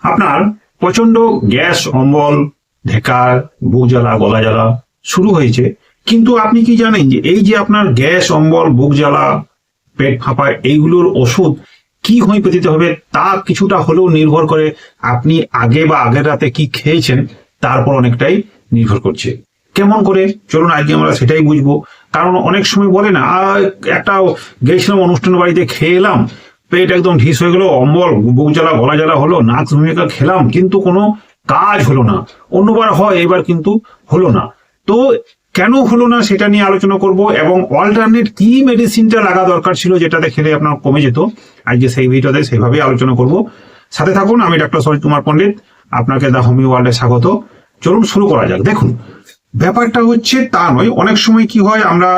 আপনার প্রচন্ড গ্যাস, অম্বল, ঢেকার, বুক জ্বালা, গলা জ্বালা শুরু হয়েছে, কিন্তু আপনি কি জানেন যে এই যে আপনার গ্যাস, অম্বল, বুক জ্বালা, পেট ফাঁপা এইগুলোর ওষুধ কি হোমিওপ্যাথিতে হবে তা কিছুটা হলেও নির্ভর করে আপনি আগে বা আগের রাতে কি খেয়েছেন তারপর অনেকটাই নির্ভর করছে। কেমন করে, চলুন আজকে আমরা সেটাই বুঝবো। কারণ অনেক সময় বলে না, একটা গেছিলাম অনুষ্ঠান বাড়িতে, খেয়ে এলাম, পেট একদম ঢিস হয়ে গেল, অম্বল, বুক জ্বালা, গলা জ্বালা হলো, নাক ভূমিকা খেলাম কিন্তু কোনো কাজ হলো না। অন্যবার হয়, এবার কিন্তু হলো না। তো কেন হলো না সেটা নিয়ে আলোচনা করব, এবং অল্টারনেট কি মেডিসিনটা লাগা দরকার ছিল যেটাতে খেলে আপনার কমে যেত, আজকে সেই ভিডিওতে সেইভাবেই আলোচনা করব। সাথে থাকুন, আমি ডক্টর সরিত কুমার পণ্ডিত, আপনাকে দা হোমিও ওয়ার্ল্ডে স্বাগত। চলুন শুরু করা যাক। দেখুন, ব্যাপারটা হচ্ছে তা নয়, অনেক সময় কি হয়, আমরা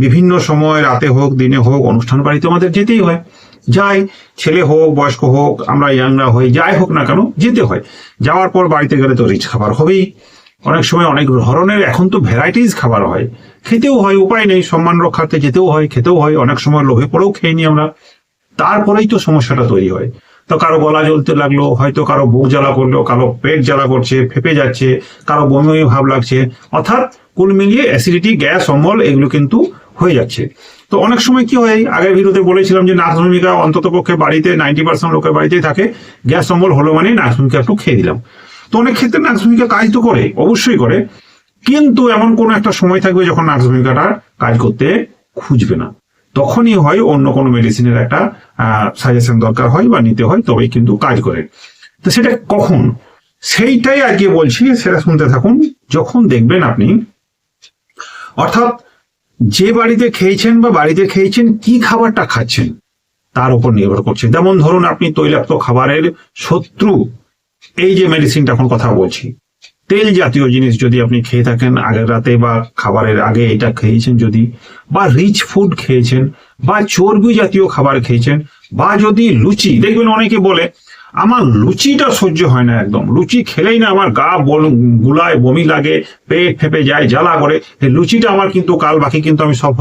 বিভিন্ন সময়, রাতে হোক দিনে হোক, অনুষ্ঠান বাড়িতে আমাদের যেতেই হয়। যাই, ছেলে হোক বয়স্ক হোক, আমরা ইয়াংরা হই, যাই হোক না কেন যেতে হয়। যাওয়ার পর বাড়িতে গেলে তো রিচ খাবার হবেই। অনেক সময় অনেক ধরনের এখন তো ভ্যারাইটিস খাবার হয়, খেতেও হয়, উপায় নেই, সম্মান রক্ষার্থে যেতেও হয়, খেতেও হয়। অনেক সময় লোভে পড়েও খেয়ে নিই আমরা, তারপরেই তো সমস্যাটা তৈরি হয়। তো কারো গলা জ্বলতে লাগলো, হয়তো কারো বুক জ্বালা করলো, কারো পেট জ্বালা করছে, ফেপে যাচ্ছে, কারো বমি বমি ভাব লাগছে, অর্থাৎ কুল মিলিয়ে অ্যাসিডিটি, গ্যাস, অম্বল এগুলো কিন্তু হয়ে যাচ্ছে। তো অনেক সময় কি হয়, আগের ভিডিওতে বলেছিলাম যে নাক ভূমিকা অন্তত পক্ষে বাড়িতে 90% লোকের বাড়িতেই থাকে। গ্যাস অম্বল হলো মানে নাক ভূমিকা একটু খেয়ে দিলাম। তো অনেক ক্ষেত্রে নাক ভূমিকা কাজ তো করে, অবশ্যই করে, কিন্তু এমন কোন একটা সময় থাকবে যখন নাক ভূমিকাটা কাজ করতে খুঁজবে না, তখনই হয় অন্য কোনো মেডিসিনের একটা সাজেশন দরকার হয় বা নিতে হয়, তবেই কিন্তু কাজ করে। তো সেটা কখন, সেইটাই আজকে বলছি, সেটা শুনতে থাকুন। যখন দেখবেন আপনি, অর্থাৎ যে বাড়িতে খেয়েছেন বা বাড়িতে খেয়েছেন কি খাবারটা খাচ্ছেন তার উপর নির্ভর করছে। যেমন ধরুন, আপনি তৈলাক্ত খাবারের শত্রু, এই যে মেডিসিনটা এখন কথা বলছি, তেল জাতীয় জিনিস যদি আপনি খেয়ে থাকেন আগের রাতে বা খাবারের আগে এটা খেয়েছেন যদি, বা রিচ ফুড খেয়েছেন, বা চর্বি জাতীয় খাবার খেয়েছেন, বা যদি লুচি, দেখবেন অনেকে বলে আমার লুচিটা সহ্য হয় না, একদম লুচি খেলেই না আমার গা গুলায়, বমি লাগে, পেট ফেপে যায়, জ্বালা করে। এই লুচিটা আমার কিন্তু কাল বাকি কিন্তু আমি সব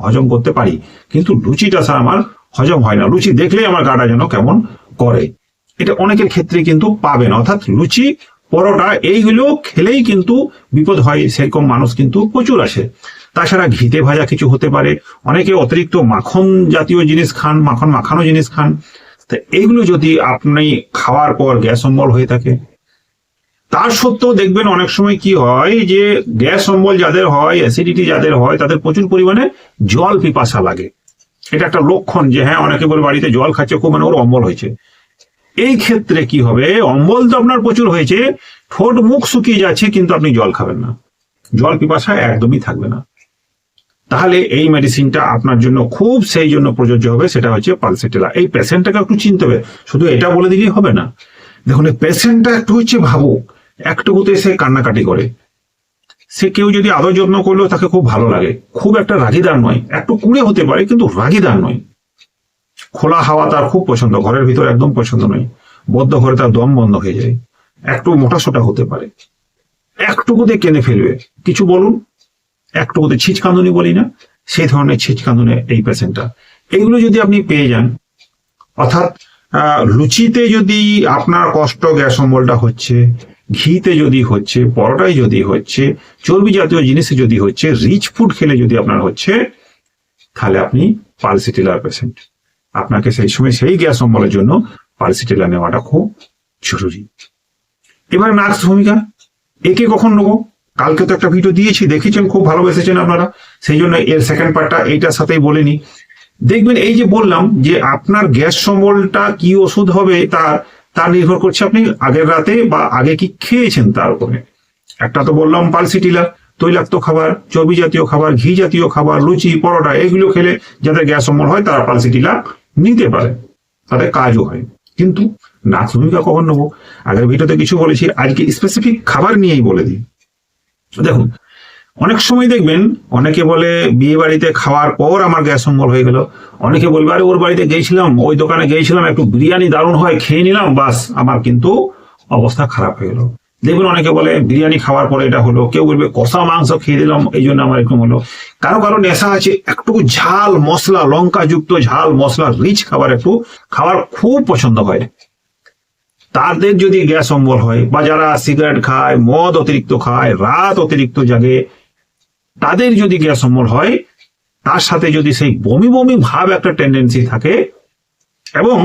হজম করতে পারি, কিন্তু লুচিটা স্যার আমার হজম হয় না, লুচি দেখলেই আমার গাটা যেন কেমন করে। এটা অনেকের ক্ষেত্রে কিন্তু পাবেন, অর্থাৎ লুচি, পরোটা এইগুলো খেলেই কিন্তু বিপদ হয়, সেরকম মানুষ কিন্তু প্রচুর আছে। তাছাড়া ঘিতে ভাজা কিছু হতে পারে, অনেকে অতিরিক্ত মাখন জাতীয় জিনিস খান, মাখন মাখানো জিনিস খান। তো এইগুলো যদি আপনি খাওয়ার পর গ্যাস অম্বল হয়ে থাকে, তার সত্ত্বেও দেখবেন অনেক সময় কি হয় যে গ্যাস অম্বল যাদের হয়, অ্যাসিডিটি যাদের হয়, তাদের প্রচুর পরিমাণে জল পিপাসা লাগে। এটা একটা লক্ষণ যে হ্যাঁ, অনেকে বলে বাড়িতে জল খাচ্ছে খুব, মানে ওর অম্বল হয়েছে। এই ক্ষেত্রে কি হবে, অম্বল তো আপনার প্রচুর হয়েছে, ঠোঁট মুখ শুকিয়ে যাচ্ছে, কিন্তু আপনি জল খাবেন না, জল পিপাসা একদমই থাকবে না। তাহলে এই মেডিসিনটা আপনার জন্য খুব সেই জন্য প্রযোজ্য হবে, সেটা হচ্ছে পালসেটেলা। এই পেশেন্টটাকে একটু চিনতে হবে, শুধু এটা বলে দিলেই হবে না। দেখুন, এই পেশেন্টটা একটু হচ্ছে ভাবুক, একটুকুতে সে কান্নাকাটি করে, সে কেউ যদি আদর যত্ন করলেও তাকে খুব ভালো লাগে, খুব একটা রাগিদার নয়, একটু কুড়ে হতে পারে কিন্তু রাগিদার নয়। খোলা হাওয়া তার খুব পছন্দ, ঘরের ভিতর একদম পছন্দ নয়, বদ্ধ ঘরে তার দম বন্ধ হয়ে যায়, একটু মোটাসোটা হতে পারে, একটুকুতে কেঁদে ফেলবে, কিছু বলুন, একটুকুতে ছিচকাঁদুনি বলি না, সেই ধরনের ছিচকাঁদুনে এই পেশেন্টটা। এইগুলো যদি আপনি পেয়ে যান, অর্থাৎ লুচিতে যদি আপনার কষ্ট, গ্যাস অম্বলটা হচ্ছে, ঘিতে যদি হচ্ছে, পরোটায় যদি হচ্ছে, চর্বি জাতীয় জিনিসে যদি হচ্ছে, রিচ ফুড খেলে যদি আপনার হচ্ছে, তাহলে আপনি পালসেটেলার পেশেন্ট। আপনাকে সেই সময় সেই গ্যাস অম্বলের জন্য পালসেটেলা নেওয়াটা খুব জরুরি। এবার নাক্স ভূমিকা, একে কখন নেবো, কালকে তো একটা ভিডিও দিয়েছি, দেখেছেন, খুব ভালোবেসেছেন আপনারা, সেই জন্য এর সেকেন্ড পার্টটা এইটার সাথেই বলে নি। দেখবেন এই যে বললাম যে আপনার গ্যাস অম্বলটা কি ওষুধ হবে তা নির্ভর করছে আপনি আগের রাতে বা আগে কি খেয়েছেন তার উপরে। একটা তো বললাম পালসেটেলা, তৈলাক্ত খাবার, চর্বি জাতীয় খাবার, ঘি জাতীয় খাবার, লুচি, পরোটা এগুলো খেলে যাদের গ্যাস অম্বল হয় তারা পালসেটেলা নিতে পারে, তাদের কাজও হয়। কিন্তু নাক্স ভূমিকা কখন নেবো, আগের ভিডিওতে কিছু বলেছি, আজকে স্পেসিফিক খাবার নিয়েই বলে দিই। দেখুন, অনেক সময় দেখবেন অনেকে বলে বিয়ে বাড়িতে খাওয়ার পর আমার গ্যাস অম্বল হয়ে গেল, অনেকে বলবে আরে ওর বাড়িতে গিয়েছিলাম, ওই দোকানে গিয়েছিলাম, একটু বিরিয়ানি দারুণ হয়, খেয়ে নিলাম, বাস আমার কিন্তু অবস্থা খারাপ হয়ে গেল। দেখবেন অনেকে বলে বিরিয়ানি খাওয়ার পরে এটা হলো, কেউ বলবে কষা মাংস খেয়ে দিলাম এই জন্য আমার এরকম হলো। কারো কারো নেশা আছে একটু ঝাল মশলা, লঙ্কা যুক্ত ঝাল মশলা রিচ খাবার একটু খাবার খুব পছন্দ হয়। তাদের যদি গ্যাস অম্বল হয়, বা যারা সিগারেট খায়, মদ অতিরিক্ত খায়, রাত অতিরিক্ত জাগে, তাদের যদি গ্যাস অম্বল হয়, তার সাথে যদি সেই বমি বমি ভাব একটা টেন্ডেন্সি থাকে, এবং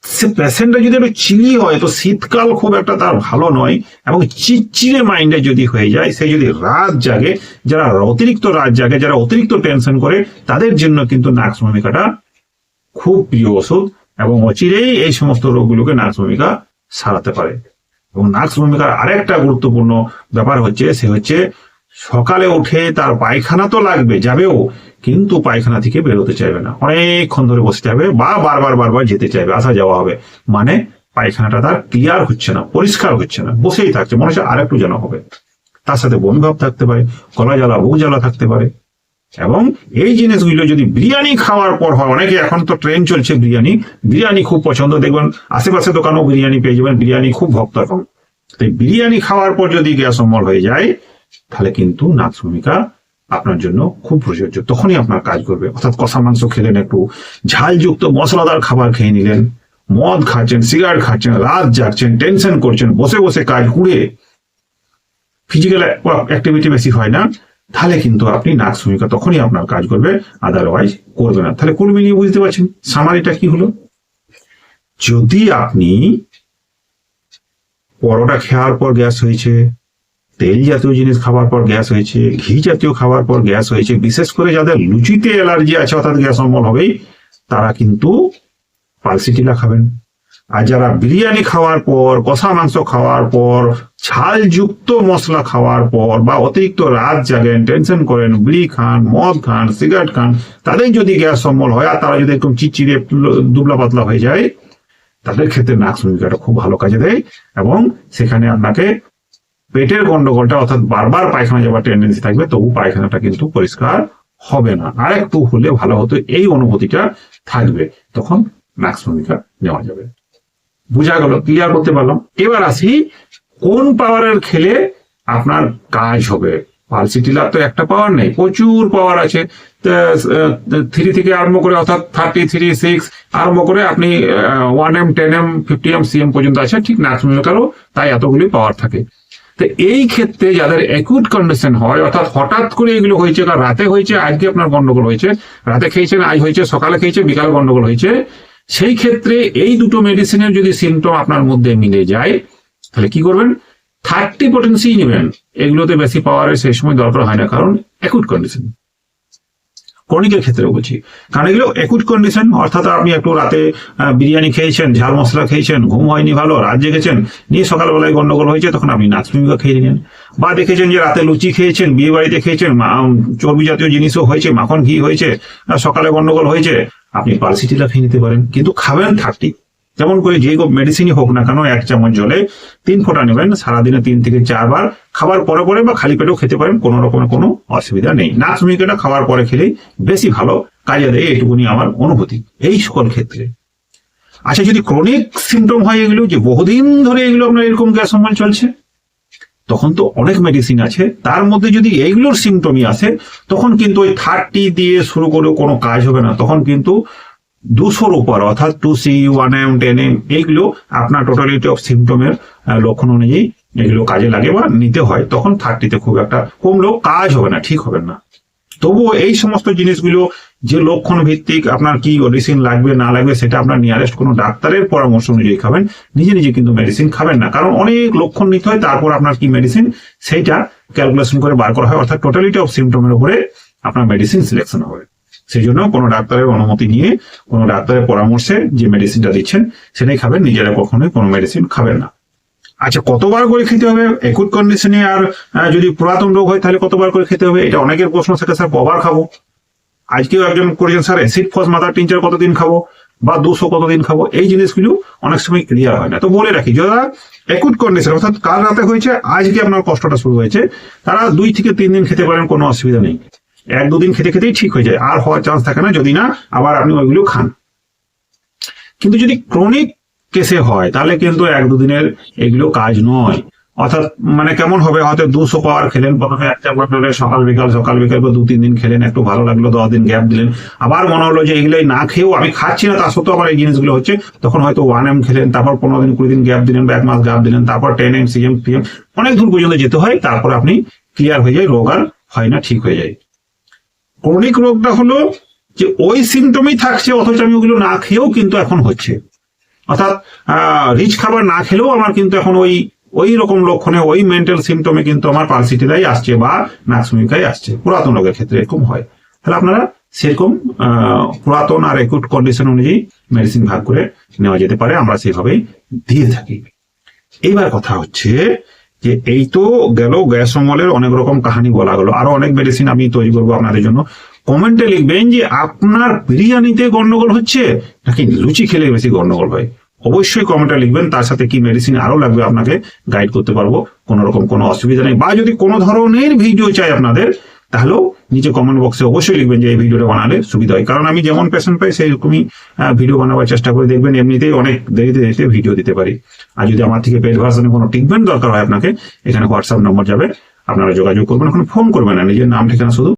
সে পেশেন্টটা যদি একটু চিনি হয়, তো শীতকাল খুব একটা তার ভালো নয়, এবং চিড়চিড়ে মাইন্ডে যদি হয়ে যায়, সে যদি রাত জাগে, যারা অতিরিক্ত রাত জাগে, যারা অতিরিক্ত টেনশন করে, তাদের জন্য কিন্তু নাক্স ভূমিকাটা খুব প্রিয় ওষুধ, এবং অচিরেই এই সমস্ত রোগগুলোকে নাক্স ভূমিকা সারাতে পারে। এবং নাক্স ভূমিকার আরেকটা গুরুত্বপূর্ণ ব্যাপার হচ্ছে, সে হচ্ছে সকালে উঠে তার পায়খানা তো লাগবে, যাবেও, কিন্তু পায়খানা থেকে বেরোতে চাইবে না, অনেকক্ষণ ধরে বসতে হবে, বা বারবার যেতে চাইবে, আসা যাওয়া হবে, মানে পায়খানাটা তার ক্লিয়ার হচ্ছে না, পরিষ্কার হচ্ছে না, বসেই থাকছে, মনে হচ্ছে আরেকটু যেন হবে। তার সাথে বমি ভাব থাকতে পারে, গলা জ্বালা, বুক জ্বালা থাকতে পারে। এবং এই জিনিসগুলো যদি বিরিয়ানি খাওয়ার পর হয়, অনেকে এখন তো ট্রেন চলছে বিরিয়ানি খুব পছন্দ, দেখবেন আশেপাশে দোকানেও বিরিয়ানি পেয়ে যাবেন, বিরিয়ানি খুব ভক্ত এখন। তাই বিরিয়ানি খাওয়ার পর যদি গ্যাস অম্বল হয়ে যায়, তাহলে কিন্তু নাক্স ভূমিকা আপনার জন্য খুব প্রযোজ্য, তখনই আপনার কাজ করবে। অর্থাৎ কষা মাংস খেলেন, একটু ঝালযুক্ত মশলাদার খাবার খেয়ে নিলেন, মদ খাচ্ছেন, সিগারেট খাচ্ছেন, রাত জাগছেন, টেনশন করছেন, বসে বসে কাজ করে ফিজিক্যাল অ্যাক্টিভিটি বেশি হয় না, তাহলে কিন্তু আপনি নাক্স ভূমিকা তখনই আপনার কাজ করবে, আদারওয়াইজ করবে না। তাহলে কুল মিলিয়ে বুঝতে পারছেন সামারিটা কি হলো। যদি আপনি পরোটা খাওয়ার পর গ্যাস হয়েছে, তেল জাতীয় জিনিস খাওয়ার পর গ্যাস হয়েছে, ঘি জাতীয় খাওয়ার পর গ্যাস হয়েছে, বিশেষ করে যাদের লুচিতে অ্যালার্জি আছে, অর্থাৎ গ্যাস অম্বল হবেই, তারা কিন্তু পালসিটিলা খাবেন। আর যারা বিরিয়ানি খাওয়ার পর, কষা মাংস খাওয়ার পর, ঝালযুক্ত মশলা খাওয়ার পর, বা অতিরিক্ত রাত জাগেন, টেনশন করেন, বিড়ি খান, মদ খান, সিগারেট খান, তাদের যদি গ্যাস অম্বল হয়, আর তারা যদি একদম চিড়চিড়ে দুবলা পাতলা হয়ে যায়, তাদের ক্ষেত্রে নাক্স ভূমিকাটা খুব ভালো কাজে দেয়। এবং সেখানে আপনাকে পেটের গন্ডগোলটা, অর্থাৎ বারবার পায়খানা যাওয়ার টেন্ডেন্সি থাকবে, তবু পায়খানাটা কিন্তু পরিষ্কার হবে না, আর একটু হলে ভালো হতো, এই অনুভূতিটা থাকবে, তখন নাক্স ভূমিকা নেওয়া যাবে। বুঝা গেল, ক্লিয়ার করতে পারলাম। এবার আসি কোন পাওয়ারের খেলে আপনার কাজ হবে। পালসিটিলার তো একটা পাওয়ার নেই, প্রচুর পাওয়ার আছে, 3 থেকে আরম্ভ করে, অর্থাৎ 33, 6 আরম্ভ করে আপনি 1M, 10M, 50M, CM পর্যন্ত আছে। ঠিক নাক্স ভূমিকারও তাই এতগুলি পাওয়ার থাকে। তো এই ক্ষেত্রে যাদের অ্যাকুট কন্ডিশন হয়, অর্থাৎ হঠাৎ করে এগুলো হয়েছে, কারণ রাতে হয়েছে, আজকে আপনার গন্ডগোল হয়েছে, রাতে খেয়েছেন, আজ হয়েছে, সকালে খেয়েছে, বিকালে গন্ডগোল হয়েছে, সেই ক্ষেত্রে এই দুটো মেডিসিনের যদি সিমটম আপনার মধ্যে মিলে যায়, তাহলে কি করবেন? 30 পটেন্সি নেবেন। এগুলোতে বেশি পাওয়ারের সেই সময় দরকার হয় না, কারণ অ্যাকুট কন্ডিশন। ক্রনিকের ক্ষেত্রে বলছি, কারণ এগুলো অ্যাকুট কন্ডিশন, অর্থাৎ আপনি একটু রাতে বিরিয়ানি খেয়েছেন, ঝাল মশলা খেয়েছেন, ঘুম হয়নি ভালো, রাত জেগেছেন, নিয়ে সকালবেলায় গন্ডগোল হয়েছে, তখন আপনি নাক্স ভূমিকা খেয়ে নিলেন। বা দেখেছেন যে রাতে লুচি খেয়েছেন, বিয়ে বাড়িতে খেয়েছেন, চর্বি জাতীয় জিনিসও হয়েছে, মাখন ঘি হয়েছে, সকালে গন্ডগোল হয়েছে, আপনি পালসিটিলা খেয়ে নিতে পারেন, কিন্তু খাবেন 30। যেমন করে যে মেডিসিনই হোক না কেন, 1 চামচ জলে 3 ফোঁটা নেবেন, সারাদিনে 3 থেকে 4 বার, খাবার পরে পরে বা খালি পেটেও খেতে পারেন, কোনো রকমের কোনো অসুবিধা নেই। নাক্স ভূমিকাটা খাওয়ার পরে খেলেই বেশি ভালো কাজে দেয়, এইটুকুনি আমার অনুভূতি এই সকল ক্ষেত্রে। আচ্ছা, যদি ক্রনিক সিমটম হয় এগুলো, যে বহুদিন ধরে এগুলো আপনার এরকম গ্যাস অম্বল চলছে, তখন তো অনেক মেডিসিন আছে, তার মধ্যে যদি এইগুলোর সিমটমই আসে, তখন কিন্তু ওই 30 দিয়ে শুরু করে কোনো কাজ হবে না, তখন কিন্তু 200-র উপর, অর্থাৎ 2C, 1M, 10M, এইগুলো আপনার টোটালিটি অফ সিমটমের লক্ষণ অনুযায়ী এগুলো কাজে লাগে বা নিতে হয়। তখন 30-তে খুব একটা কমলেও কাজ হবে না, ঠিক হবে না। তবুও এই সমস্ত জিনিসগুলো যে লক্ষণ ভিত্তিক, আপনার কি মেডিসিন লাগবে না লাগবে, সেটা আপনার নিয়ারেস্ট কোনো ডাক্তারের পরামর্শ অনুযায়ী খাবেন, নিজে নিজে কিন্তু মেডিসিন খাবেন না, কারণ অনেক লক্ষণ নিতে হয়, তারপর আপনার কি মেডিসিন সেইটা ক্যালকুলেশন করে বার করা হয়, অর্থাৎ টোটালিটি অফ সিমটমের উপরে আপনার মেডিসিন সিলেকশন হবে। সেই জন্য কোনো ডাক্তারের অনুমতি নিয়ে, কোনো ডাক্তারের পরামর্শে যে মেডিসিনটা দিচ্ছেন সেটাই খাবেন, নিজেরা কখনোই কোনো মেডিসিন খাবেন না। আচ্ছা, কতবার করে খেতে হবে অ্যাকুট কন্ডিশনে? আর যদি পুরাতন রোগ হয় তাহলে কতবার করে খেতে হবে? এটা অনেকের প্রশ্ন থাকে, স্যার কবার খাবো? আজকেও একজন করেছেন, স্যার অ্যাসিড ফস মাথার টিনচার কতদিন খাবো, বা 200 কতদিন খাবো? এই জিনিসগুলো অনেক সময় ক্লিয়ার হয় না। তো বলে রাখি, যারা অ্যাকুট কন্ডিশন, অর্থাৎ কাল রাতে হয়েছে, আজকে আপনার কষ্টটা শুরু হয়েছে, তারা 2 থেকে 3 দিন খেতে পারেন, কোনো অসুবিধা নেই। 1-2 দিন খেতে খেতেই ঠিক হয়ে যায়, আর হওয়ার চান্স থাকে না, যদি না আবার আপনি ওইগুলো খান। কিন্তু যদি ক্রনিক কেসে হয়, তাহলে কিন্তু 1-2 দিনের এগুলো কাজ নয়। অর্থাৎ মানে কেমন হবে, হয়তো 200 পাওয়ার খেলেন, প্রথমে একটা বটলে সকাল বিকাল বা 2-3 দিন খেলেন, একটু ভালো লাগলো, 10 দিন গ্যাপ দিলেন, আবার মনে হলো যে এগুলোই না খেয়েও আমি খাচ্ছি না, তার সত্ত্বেও আমার এই জিনিসগুলো হচ্ছে, তখন হয়তো 1M খেলেন, তারপর 15 দিন 20 দিন গ্যাপ দিলেন বা 1 মাস গ্যাপ দিলেন, তারপর 10M CM PM অনেক দূর পর্যন্ত যেতে হয়, তারপর আপনি ক্লিয়ার হয়ে যায়, রোগ আর হয় না, ঠিক হয়ে যায়। ক্রনিক রোগটা হলো যে ওই সিমটমই থাকছে, অথচ আমি ওগুলো না খেয়েও কিন্তু এখন হচ্ছে, অর্থাৎ রিচ খাবার না খেলেও আমার কিন্তু এখন ওই রকম লক্ষণে, ওই মেন্টাল সিমটমে কিন্তু আমার পালসিটিরাই আসছে বা নাকসুমিকাই আসছে। পুরাতন রোগের ক্ষেত্রে এরকম হয়। তাহলে আপনারা সেরকম পুরাতন আর একুট কন্ডিশন অনুযায়ী মেডিসিন ভাগ করে নেওয়া যেতে পারে, আমরা সেভাবেই দিয়ে থাকি। এইবার কথা হচ্ছে যে এই তো গেল গ্যাস অম্বলের অনেক রকম কাহিনী বলা গেল, আরো অনেক মেডিসিন আমি তৈরি করবো আপনাদের জন্য। কমেন্টে লিখবেন যে আপনার বিরিয়ানিতে গন্ডগোল হচ্ছে নাকি লুচি খেলে বেশি গন্ডগোল হয়, অবশ্যই কমেন্টে লিখবেন। তার সাথে কি মেডিসিন আরো লাগবে আপনাকে গাইড করতে পারবো, কোন রকম কোনো অসুবিধা নেই। বা যদি কোনো ধরনের ভিডিও চাই আপনাদের, তাহলেও নিচে কমেন্ট বক্সে অবশ্যই লিখবেন যে এই ভিডিওটা বানালে সুবিধা হয়, কারণ আমি যেমন পেশেন্ট পাই সেই রকমই ভিডিও বানাবার চেষ্টা করে। দেখবেন এমনিতেই অনেক দেরিতে ভিডিও দিতে পারি। আর যদি আমার থেকে পেড ভার্সনে কোনো ট্রিটমেন্ট দরকার হয় আপনাকে, এখানে হোয়াটসঅ্যাপ নম্বর যাবে, আপনারা যোগাযোগ করবেন, এখন ফোন করবেন না, নিজের নাম ঠিকানা শুধু